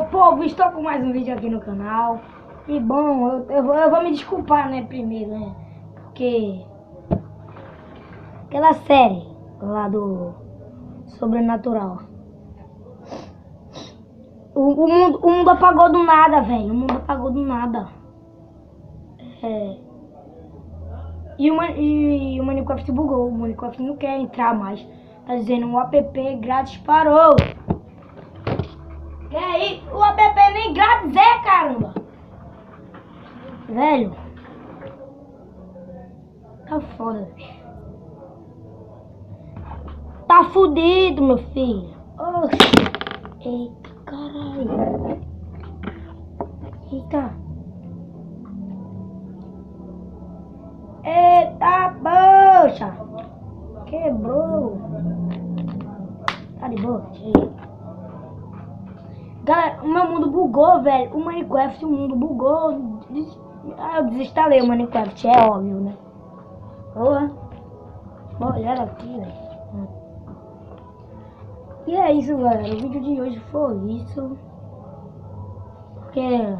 Ô povo, estou com mais um vídeo aqui no canal. E bom, eu vou me desculpar, né, primeiro, né? Porque aquela série lá do Sobrenatural, o mundo apagou do nada, velho. O mundo apagou do nada. E o Minecraft bugou. O Minecraft não quer entrar mais. Tá dizendo o app grátis parou. E aí, o app nem grátis é, caramba. Velho, tá foda, bicho. Tá fudido, meu filho. Oxi. Eita, caralho. Eita. Eita, poxa. Quebrou. Tá de boa. Galera, o meu mundo bugou, velho. O Minecraft, o mundo bugou. Eu desinstalei o Minecraft, é óbvio, né? Porra. Olha aqui, velho. E é isso, galera. O vídeo de hoje foi isso. Porque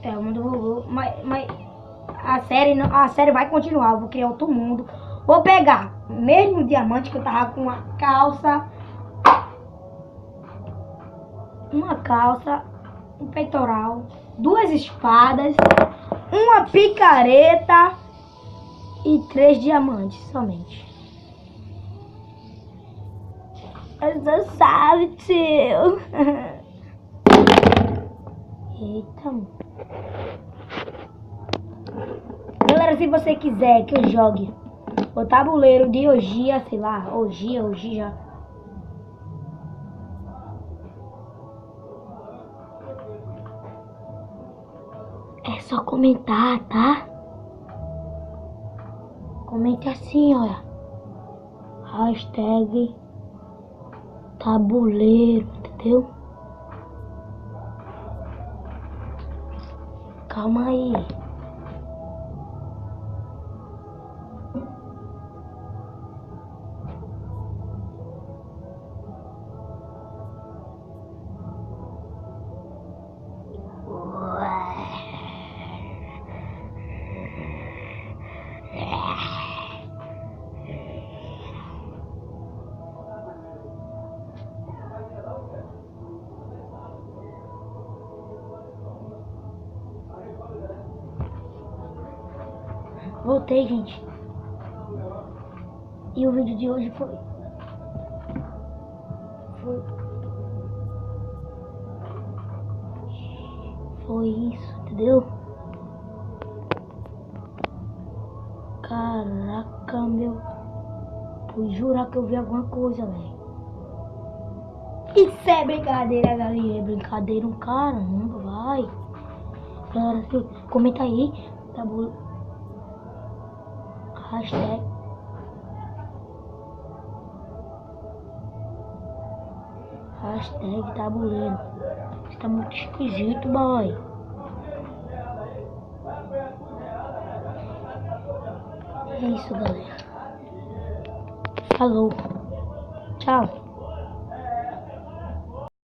o mundo bugou. Mas a série vai continuar. Eu vou criar outro mundo. Vou pegar o mesmo diamante que eu tava com uma calça, um peitoral, 2 espadas, uma picareta e 3 diamantes somente. Eu só sabe, tio. Eita. Galera, se você quiser que eu jogue o tabuleiro de Ogia, sei lá, Ogia. É só comentar, tá? Comente assim, olha. Hashtag tabuleiro, entendeu? Calma aí. Voltei, gente. E o vídeo de hoje foi isso, entendeu? Caraca, meu. Fui jurar que eu vi alguma coisa, velho. Isso é brincadeira, galera. É brincadeira, caramba, vai. Galera, comenta aí. Hashtag tabuleiro. Isso tá muito esquisito, boy. É isso, galera. Falou. Tchau.